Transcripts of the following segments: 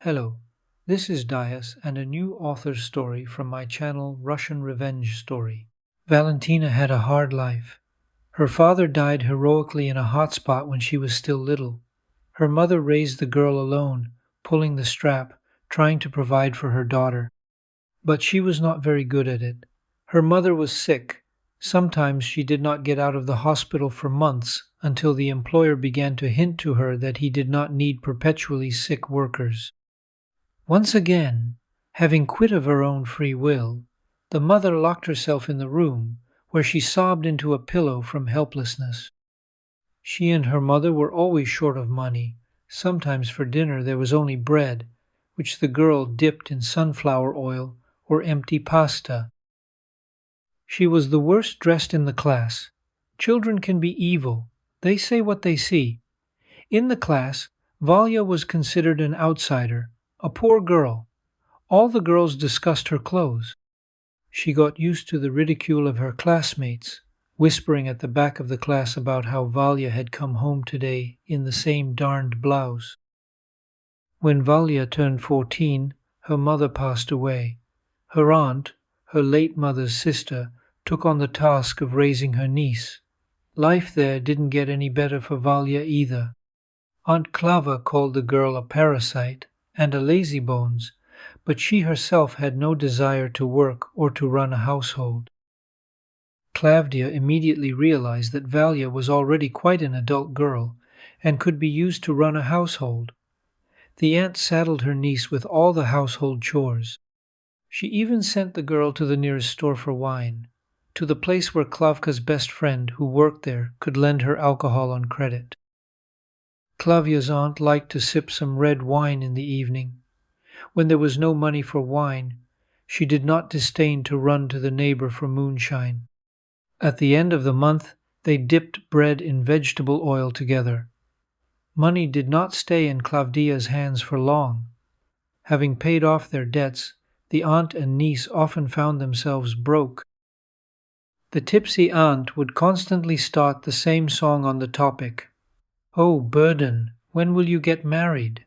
Hello, this is Dias and a new author's story from my channel Russian Revenge Story. Valentina had a hard life. Her father died heroically in a hot spot when she was still little. Her mother raised the girl alone, pulling the strap, trying to provide for her daughter. But she was not very good at it. Her mother was sick. Sometimes she did not get out of the hospital for months until the employer began to hint to her that he did not need perpetually sick workers. Once again, having quit of her own free will, the mother locked herself in the room, where she sobbed into a pillow from helplessness. She and her mother were always short of money. Sometimes for dinner there was only bread, which the girl dipped in sunflower oil or empty pasta. She was the worst dressed in the class. Children can be evil. They say what they see. In the class, Valya was considered an outsider, a poor girl. All the girls discussed her clothes. She got used to the ridicule of her classmates, whispering at the back of the class about how Valya had come home today in the same darned blouse. When Valya turned 14, her mother passed away. Her aunt, her late mother's sister, took on the task of raising her niece. Life there didn't get any better for Valya either. Aunt Klava called the girl a parasite and a lazybones, but she herself had no desire to work or to run a household. Klavdia immediately realized that Valya was already quite an adult girl and could be used to run a household. The aunt saddled her niece with all the household chores. She even sent the girl to the nearest store for wine, to the place where Klavka's best friend, who worked there, could lend her alcohol on credit. Klavya's aunt liked to sip some red wine in the evening. When there was no money for wine, she did not disdain to run to the neighbor for moonshine. At the end of the month, they dipped bread in vegetable oil together. Money did not stay in Klavdia's hands for long. Having paid off their debts, the aunt and niece often found themselves broke. The tipsy aunt would constantly start the same song on the topic, "Oh, burden, when will you get married?"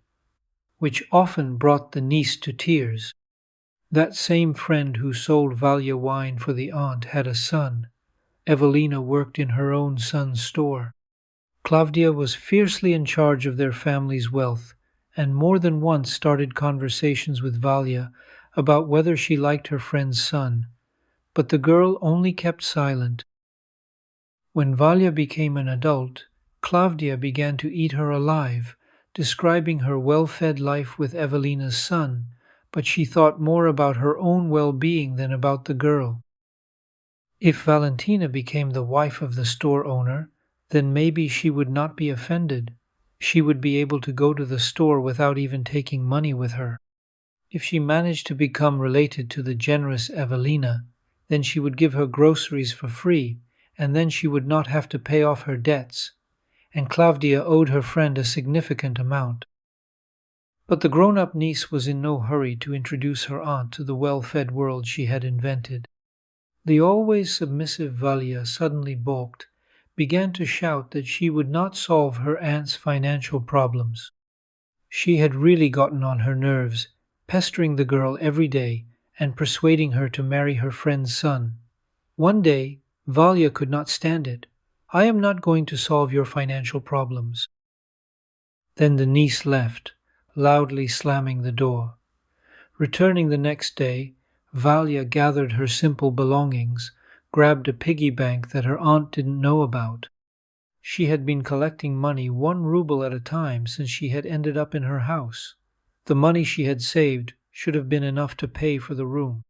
which often brought the niece to tears. That same friend who sold Valya wine for the aunt had a son. Evelina worked in her own son's store. Klavdia was fiercely in charge of their family's wealth, and more than once started conversations with Valya about whether she liked her friend's son, but the girl only kept silent. When Valya became an adult, Klavdia began to eat her alive, describing her well-fed life with Evelina's son, but she thought more about her own well-being than about the girl. If Valentina became the wife of the store owner, then maybe she would not be offended. She would be able to go to the store without even taking money with her. If she managed to become related to the generous Evelina, then she would give her groceries for free, and then she would not have to pay off her debts, and Klavdia owed her friend a significant amount. But the grown-up niece was in no hurry to introduce her aunt to the well-fed world she had invented. The always submissive Valya suddenly balked, began to shout that she would not solve her aunt's financial problems. She had really gotten on her nerves, pestering the girl every day and persuading her to marry her friend's son. One day, Valya could not stand it. "I am not going to solve your financial problems." Then the niece left, loudly slamming the door. Returning the next day, Valya gathered her simple belongings, grabbed a piggy bank that her aunt didn't know about. She had been collecting money 1 ruble at a time since she had ended up in her house. The money she had saved should have been enough to pay for the room.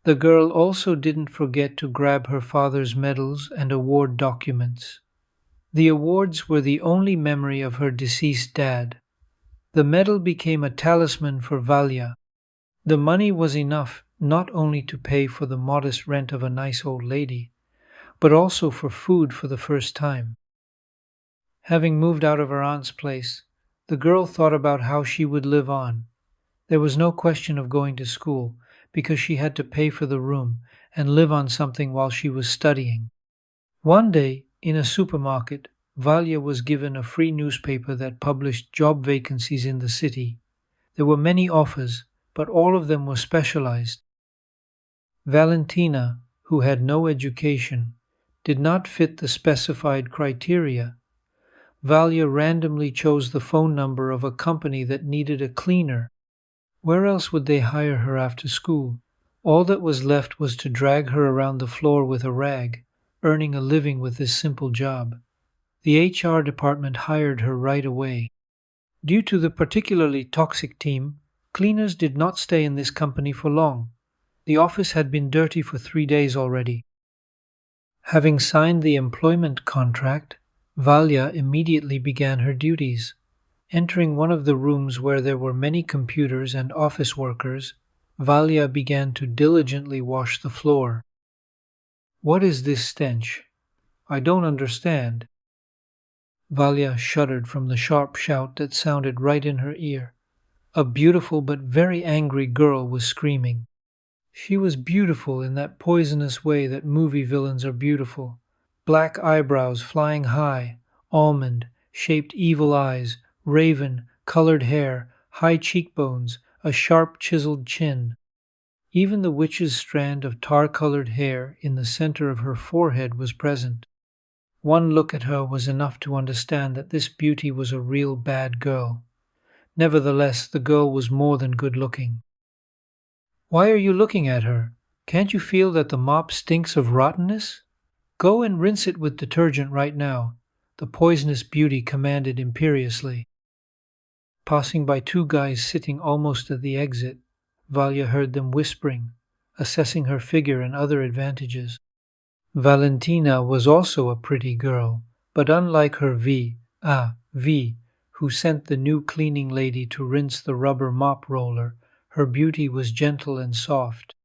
The girl also didn't forget to grab her father's medals and award documents. The awards were the only memory of her deceased dad. The medal became a talisman for Valya. The money was enough not only to pay for the modest rent of a nice old lady, but also for food for the first time. Having moved out of her aunt's place, the girl thought about how she would live on. There was no question of going to school, because she had to pay for the room and live on something while she was studying. One day, in a supermarket, Valya was given a free newspaper that published job vacancies in the city. There were many offers, but all of them were specialized. Valentina, who had no education, did not fit the specified criteria. Valia randomly chose the phone number of a company that needed a cleaner. Where else would they hire her after school? All that was left was to drag her around the floor with a rag, earning a living with this simple job. The HR department hired her right away. Due to the particularly toxic team, cleaners did not stay in this company for long. The office had been dirty for 3 days already. Having signed the employment contract, Valia immediately began her duties. Entering one of the rooms where there were many computers and office workers, Valia began to diligently wash the floor. "What is this stench? I don't understand." Valia shuddered from the sharp shout that sounded right in her ear. A beautiful but very angry girl was screaming. She was beautiful in that poisonous way that movie villains are beautiful. Black eyebrows flying high, almond-shaped evil eyes, raven-colored hair, high cheekbones, a sharp chiseled chin. Even the witch's strand of tar-colored hair in the center of her forehead was present. One look at her was enough to understand that this beauty was a real bad girl. Nevertheless, the girl was more than good-looking. "Why are you looking at her? Can't you feel that the mop stinks of rottenness? Go and rinse it with detergent right now," the poisonous beauty commanded imperiously. Passing by two guys sitting almost at the exit, Valia heard them whispering, assessing her figure and other advantages. Valentina was also a pretty girl, but unlike her V, who sent the new cleaning lady to rinse the rubber mop roller, her beauty was gentle and soft.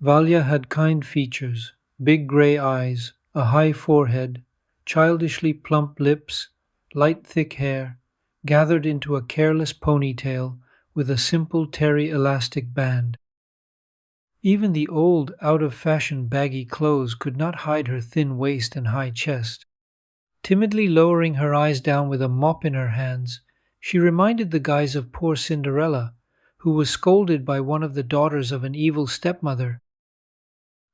Valia had kind features, big gray eyes, a high forehead, childishly plump lips, light thick hair, gathered into a careless ponytail with a simple terry elastic band. Even the old, out-of-fashion baggy clothes could not hide her thin waist and high chest. Timidly lowering her eyes down with a mop in her hands, she reminded the guys of poor Cinderella, who was scolded by one of the daughters of an evil stepmother.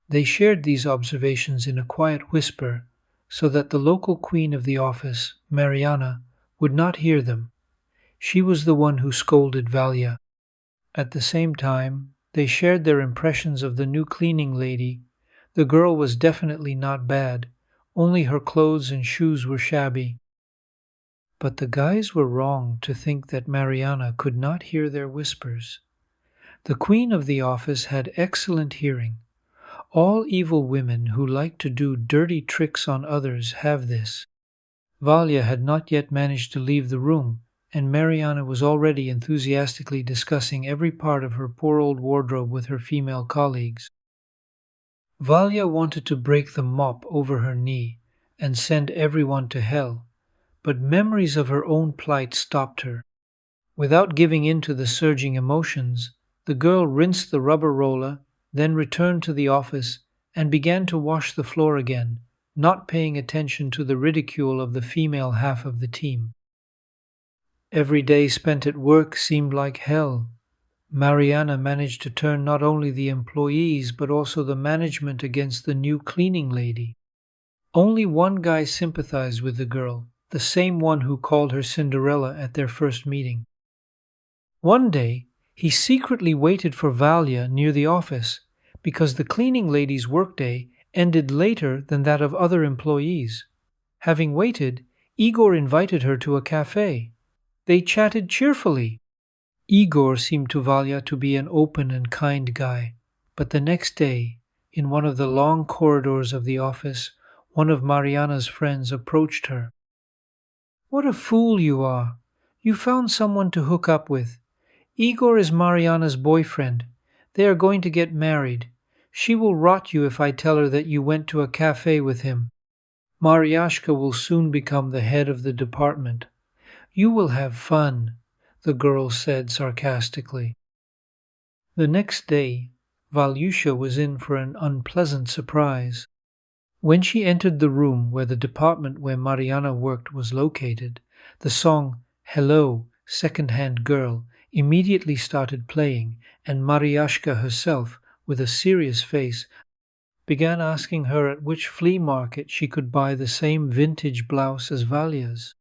They shared these observations in a quiet whisper, so that the local queen of the office, Mariana, would not hear them. She was the one who scolded Valia. At the same time, they shared their impressions of the new cleaning lady. The girl was definitely not bad, only her clothes and shoes were shabby. But the guys were wrong to think that Mariana could not hear their whispers. The queen of the office had excellent hearing. All evil women who like to do dirty tricks on others have this. Valia had not yet managed to leave the room, and Mariana was already enthusiastically discussing every part of her poor old wardrobe with her female colleagues. Valia wanted to break the mop over her knee and send everyone to hell, but memories of her own plight stopped her. Without giving in to the surging emotions, the girl rinsed the rubber roller, then returned to the office and began to wash the floor again, not paying attention to the ridicule of the female half of the team. Every day spent at work seemed like hell. Mariana managed to turn not only the employees but also the management against the new cleaning lady. Only one guy sympathized with the girl, the same one who called her Cinderella at their first meeting. One day, he secretly waited for Valia near the office because the cleaning lady's workday ended later than that of other employees. Having waited, Igor invited her to a cafe. They chatted cheerfully. Igor seemed to Valia to be an open and kind guy, but the next day, in one of the long corridors of the office, one of Mariana's friends approached her. "What a fool you are! You found someone to hook up with. Igor is Mariana's boyfriend. They are going to get married. She will rot you if I tell her that you went to a cafe with him. Mariashka will soon become the head of the department. You will have fun," the girl said sarcastically. The next day, Valyusha was in for an unpleasant surprise. When she entered the room where the department where Mariana worked was located, the song "Hello, Second-Hand Girl" immediately started playing, and Mariashka herself, with a serious face, began asking her at which flea market she could buy the same vintage blouse as Valya's.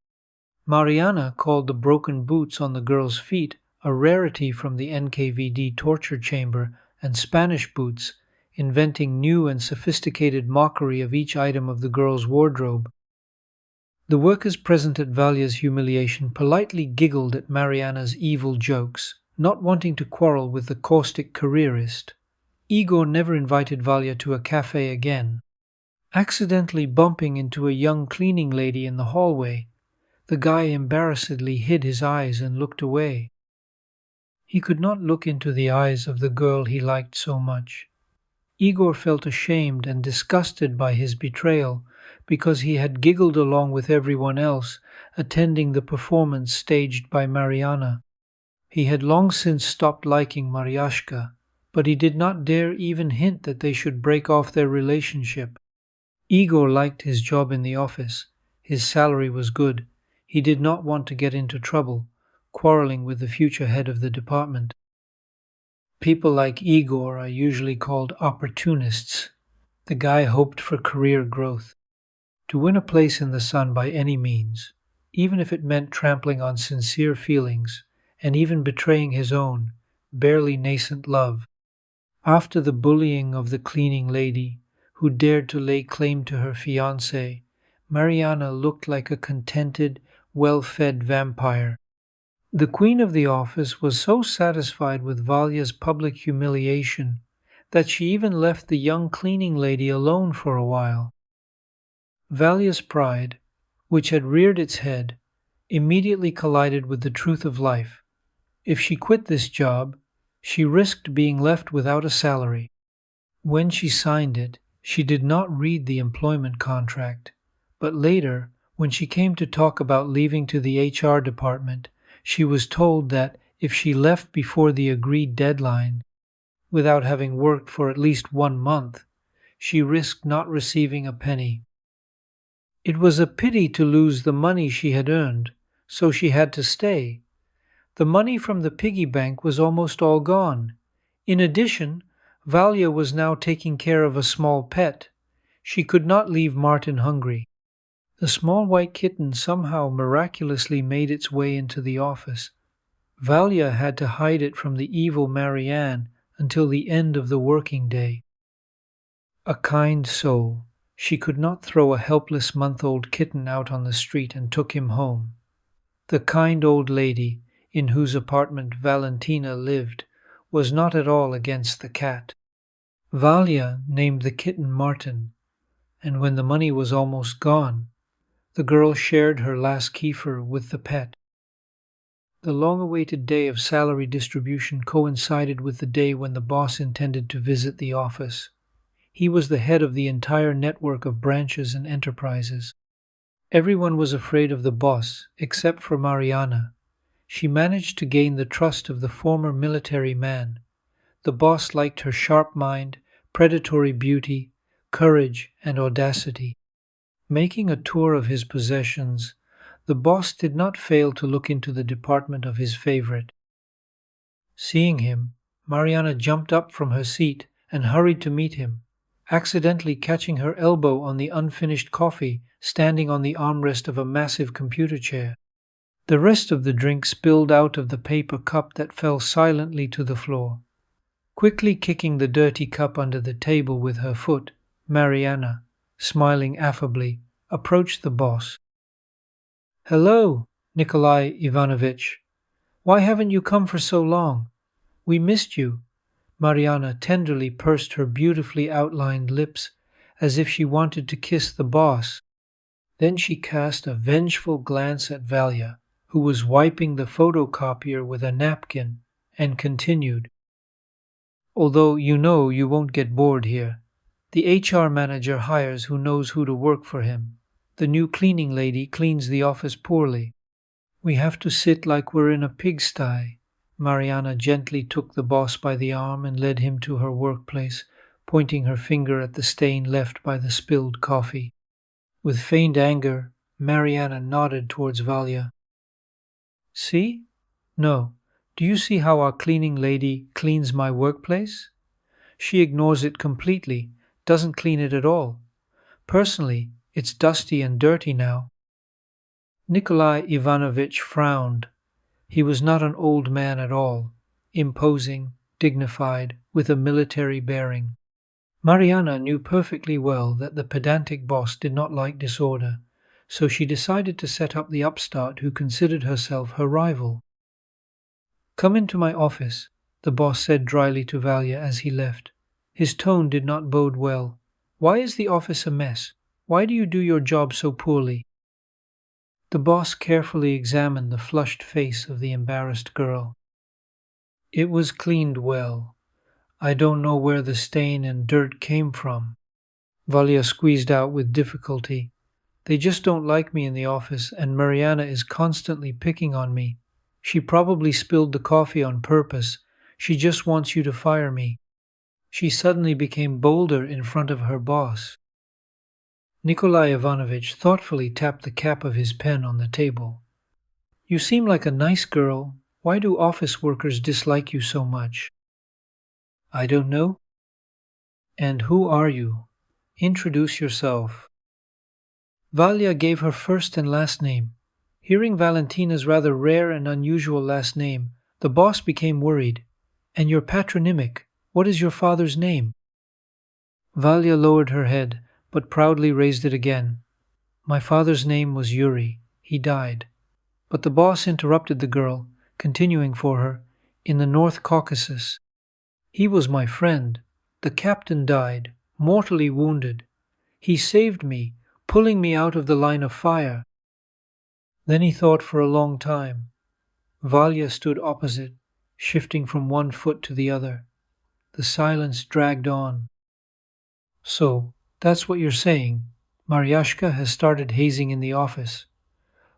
Mariana called the broken boots on the girl's feet a rarity from the NKVD torture chamber, and Spanish boots, inventing new and sophisticated mockery of each item of the girl's wardrobe. The workers present at Valya's humiliation politely giggled at Mariana's evil jokes, not wanting to quarrel with the caustic careerist. Igor never invited Valya to a cafe again. Accidentally bumping into a young cleaning lady in the hallway, the guy embarrassedly hid his eyes and looked away. He could not look into the eyes of the girl he liked so much. Igor felt ashamed and disgusted by his betrayal because he had giggled along with everyone else attending the performance staged by Mariana. He had long since stopped liking Mariashka, but he did not dare even hint that they should break off their relationship. Igor liked his job in the office. His salary was good. He did not want to get into trouble, quarreling with the future head of the department. People like Igor are usually called opportunists. The guy hoped for career growth, to win a place in the sun by any means, even if it meant trampling on sincere feelings and even betraying his own, barely nascent love. After the bullying of the cleaning lady, who dared to lay claim to her fiancé, Mariana looked like a contented, well-fed vampire. The queen of the office was so satisfied with Valya's public humiliation that she even left the young cleaning lady alone for a while. Valya's pride, which had reared its head, immediately collided with the truth of life. If she quit this job, she risked being left without a salary. When she signed it, she did not read the employment contract, but later, when she came to talk about leaving to the HR department, she was told that if she left before the agreed deadline, without having worked for at least 1 month, she risked not receiving a penny. It was a pity to lose the money she had earned, so she had to stay. The money from the piggy bank was almost all gone. In addition, Valya was now taking care of a small pet. She could not leave Martin hungry. The small white kitten somehow miraculously made its way into the office. Valya had to hide it from the evil Marianne until the end of the working day. A kind soul, she could not throw a helpless month-old kitten out on the street and took him home. The kind old lady, in whose apartment Valentina lived, was not at all against the cat. Valya named the kitten Martin, and when the money was almost gone, the girl shared her last kefir with the pet. The long-awaited day of salary distribution coincided with the day when the boss intended to visit the office. He was the head of the entire network of branches and enterprises. Everyone was afraid of the boss, except for Mariana. She managed to gain the trust of the former military man. The boss liked her sharp mind, predatory beauty, courage, and audacity. Making a tour of his possessions, the boss did not fail to look into the department of his favorite. Seeing him, Mariana jumped up from her seat and hurried to meet him, accidentally catching her elbow on the unfinished coffee standing on the armrest of a massive computer chair. The rest of the drink spilled out of the paper cup that fell silently to the floor. Quickly kicking the dirty cup under the table with her foot, Mariana, smiling affably, approached the boss. "Hello, Nikolai Ivanovich. Why haven't you come for so long? We missed you." Mariana tenderly pursed her beautifully outlined lips as if she wanted to kiss the boss. Then she cast a vengeful glance at Valya, who was wiping the photocopier with a napkin, and continued, "Although you know you won't get bored here. The HR manager hires who knows who to work for him. The new cleaning lady cleans the office poorly. We have to sit like we're in a pigsty." Mariana gently took the boss by the arm and led him to her workplace, pointing her finger at the stain left by the spilled coffee. With faint anger, Mariana nodded towards Valya. "See? No, Do you see how our cleaning lady cleans my workplace? She ignores it completely, doesn't clean it at all. Personally, it's dusty and dirty now. Nikolai Ivanovitch frowned. He was not an old man at all, imposing, dignified, with a military bearing. Mariana knew perfectly well that the pedantic boss did not like disorder, so she decided to set up the upstart who considered herself her rival. Come into my office, the boss said dryly to Valia as he left. His tone did not bode well. Why is the office a mess? Why do you do your job so poorly? The boss carefully examined the flushed face of the embarrassed girl. It was cleaned well. I don't know where the stain and dirt came from. Valia squeezed out with difficulty. They just don't like me in the office, and Mariana is constantly picking on me. She probably spilled the coffee on purpose. She just wants you to fire me. She suddenly became bolder in front of her boss. Nikolai Ivanovitch thoughtfully tapped the cap of his pen on the table. You seem like a nice girl. Why do office workers dislike you so much? I don't know. And who are you? Introduce yourself. Valia gave her first and last name. Hearing Valentina's rather rare and unusual last name, the boss became worried. And your patronymic, what is your father's name? Valia lowered her head, but proudly raised it again. My father's name was Yuri. He died. But the boss interrupted the girl, continuing for her, in the North Caucasus. He was my friend. The captain died, mortally wounded. He saved me, pulling me out of the line of fire. Then he thought for a long time. Valia stood opposite, shifting from one foot to the other. The silence dragged on. So, that's what you're saying. Maryashka has started hazing in the office.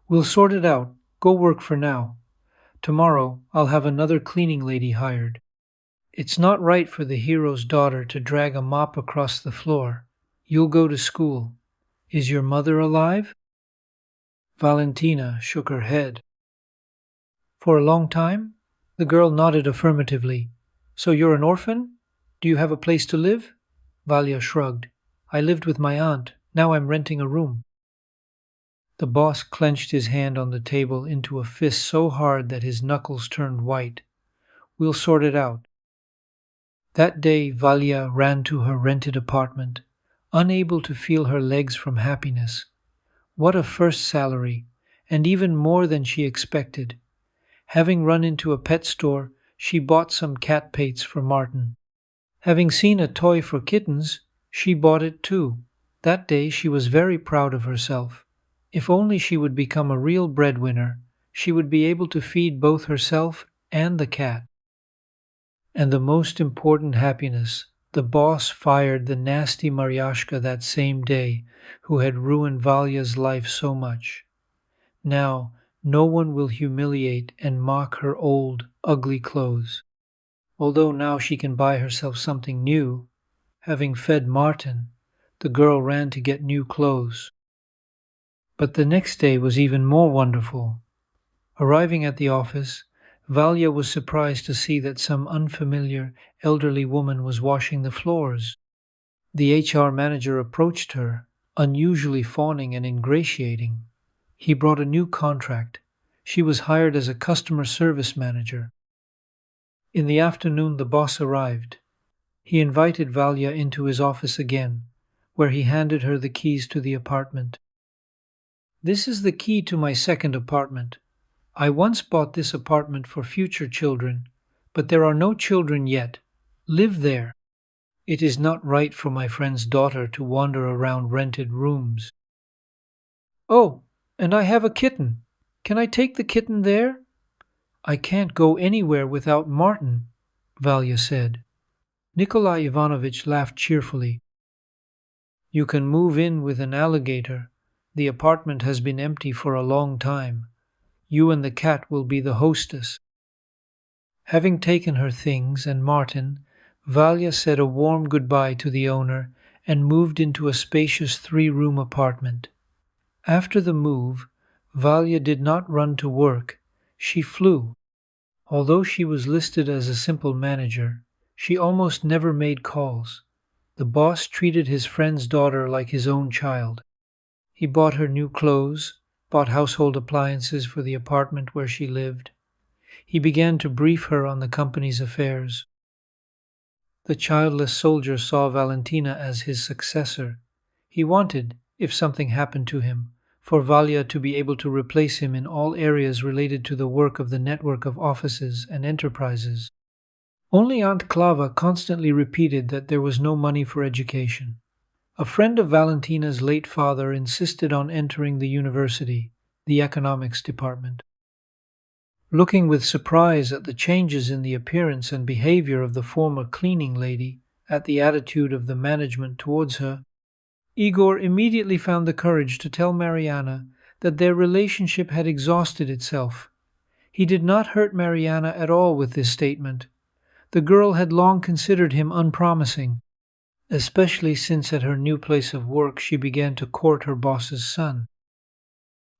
We'll sort it out. Go work for now. Tomorrow I'll have another cleaning lady hired. It's not right for the hero's daughter to drag a mop across the floor. You'll go to school. Is your mother alive? Valentina shook her head. For a long time? The girl nodded affirmatively. So you're an orphan? Do you have a place to live? Valia shrugged. I lived with my aunt. Now I'm renting a room. The boss clenched his hand on the table into a fist so hard that his knuckles turned white. We'll sort it out. That day Valia ran to her rented apartment, unable to feel her legs from happiness. What a first salary, and even more than she expected. Having run into a pet store, she bought some cat pates for Martin. Having seen a toy for kittens, she bought it too. That day she was very proud of herself. If only she would become a real breadwinner, she would be able to feed both herself and the cat. And the most important happiness, the boss fired the nasty Maryashka that same day, who had ruined Valia's life so much. Now, no one will humiliate and mock her old, ugly clothes. Although now she can buy herself something new, having fed Martin, the girl ran to get new clothes. But the next day was even more wonderful. Arriving at the office, Valia was surprised to see that some unfamiliar, elderly woman was washing the floors. The HR manager approached her, unusually fawning and ingratiating. He brought a new contract. She was hired as a customer service manager. In the afternoon, the boss arrived. He invited Valia into his office again, where he handed her the keys to the apartment. This is the key to my second apartment. I once bought this apartment for future children, but there are no children yet. Live there. It is not right for my friend's daughter to wander around rented rooms. Oh, and I have a kitten. Can I take the kitten there? I can't go anywhere without Martin, Valia said. Nikolai Ivanovitch laughed cheerfully. You can move in with an alligator. The apartment has been empty for a long time. You and the cat will be the hostess. Having taken her things and Martin, Valia said a warm goodbye to the owner and moved into a spacious 3-room apartment. After the move, Valia did not run to work. She flew. Although she was listed as a simple manager, she almost never made calls. The boss treated his friend's daughter like his own child. He bought her new clothes, bought household appliances for the apartment where she lived. He began to brief her on the company's affairs. The childless soldier saw Valentina as his successor. He wanted, if something happened to him, for Valia to be able to replace him in all areas related to the work of the network of offices and enterprises. Only Aunt Clava constantly repeated that there was no money for education. A friend of Valentina's late father insisted on entering the university, the economics department. Looking with surprise at the changes in the appearance and behavior of the former cleaning lady, at the attitude of the management towards her, Igor immediately found the courage to tell Mariana that their relationship had exhausted itself. He did not hurt Mariana at all with this statement. The girl had long considered him unpromising, especially since at her new place of work she began to court her boss's son.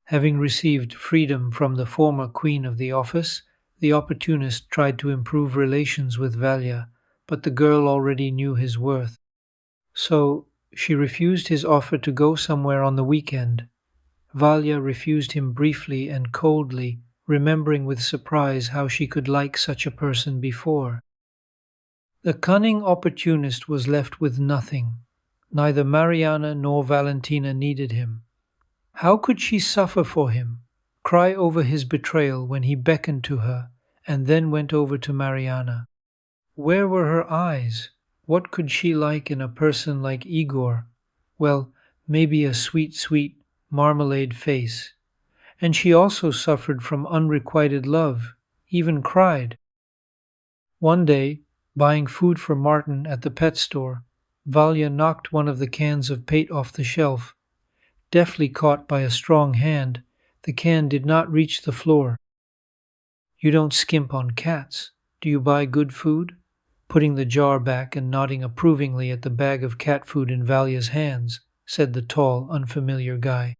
Having received freedom from the former queen of the office, the opportunist tried to improve relations with Valia, but the girl already knew his worth. So she refused his offer to go somewhere on the weekend. Valia refused him briefly and coldly, remembering with surprise how she could like such a person before. The cunning opportunist was left with nothing. Neither Mariana nor Valentina needed him. How could she suffer for him, cry over his betrayal when he beckoned to her, and then went over to Mariana? Where were her eyes? What could she like in a person like Igor? Well, maybe a sweet, sweet marmalade face. And she also suffered from unrequited love, even cried. One day, buying food for Martin at the pet store, Valia knocked one of the cans of pate off the shelf. Deftly caught by a strong hand, the can did not reach the floor. You don't skimp on cats. Do you buy good food? Putting the jar back and nodding approvingly at the bag of cat food in Valia's hands, said the tall, unfamiliar guy.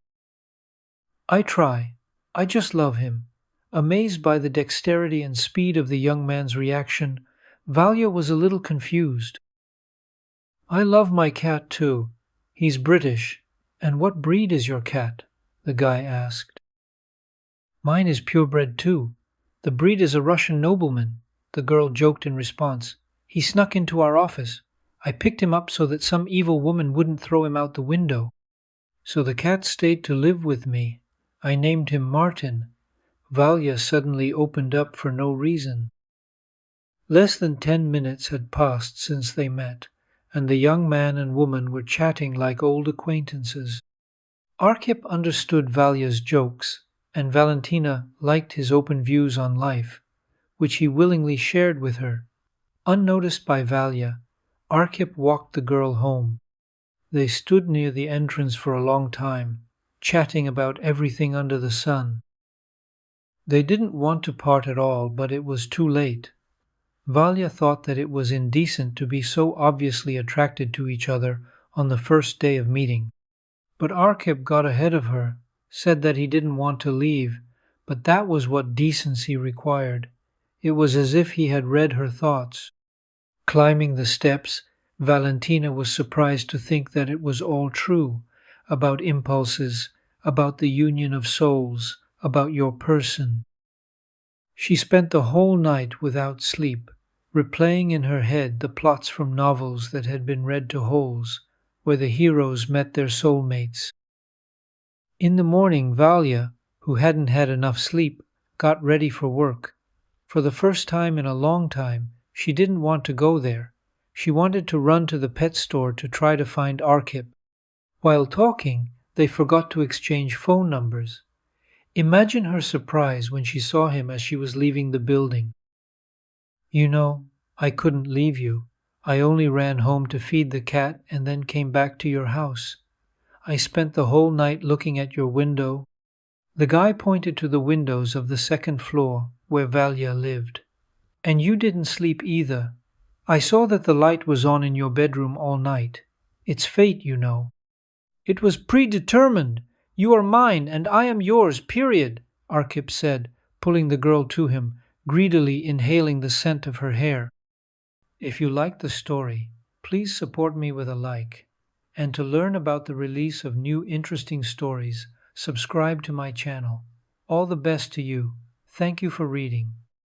I try. I just love him. Amazed by the dexterity and speed of the young man's reaction, Valia was a little confused. I love my cat too. He's British. And what breed is your cat? The guy asked. Mine is purebred too. The breed is a Russian nobleman, the girl joked in response. He snuck into our office. I picked him up so that some evil woman wouldn't throw him out the window. So the cat stayed to live with me. I named him Martin. Valia suddenly opened up for no reason. Less than 10 minutes had passed since they met, and the young man and woman were chatting like old acquaintances. Arkhip understood Valia's jokes, and Valentina liked his open views on life, which he willingly shared with her. Unnoticed by Valia, Arkhip walked the girl home. They stood near the entrance for a long time, chatting about everything under the sun. They didn't want to part at all, but it was too late. Valia thought that it was indecent to be so obviously attracted to each other on the first day of meeting. But Arkhip got ahead of her, said that he didn't want to leave, but that was what decency required. It was as if he had read her thoughts. Climbing the steps, Valentina was surprised to think that it was all true, about impulses, about the union of souls, about your person. She spent the whole night without sleep, replaying in her head the plots from novels that had been read to holes, where the heroes met their soulmates. In the morning, Valia, who hadn't had enough sleep, got ready for work. For the first time in a long time, she didn't want to go there. She wanted to run to the pet store to try to find Arkhip. While talking, they forgot to exchange phone numbers. Imagine her surprise when she saw him as she was leaving the building. You know, I couldn't leave you. I only ran home to feed the cat and then came back to your house. I spent the whole night looking at your window. The guy pointed to the windows of the second floor where Valia lived. And you didn't sleep either. I saw that the light was on in your bedroom all night. It's fate, you know. It was predetermined. You are mine and I am yours, period, Arkhip said, pulling the girl to him, greedily inhaling the scent of her hair. If you like the story, please support me with a like. And to learn about the release of new interesting stories, subscribe to my channel. All the best to you. Thank you for reading.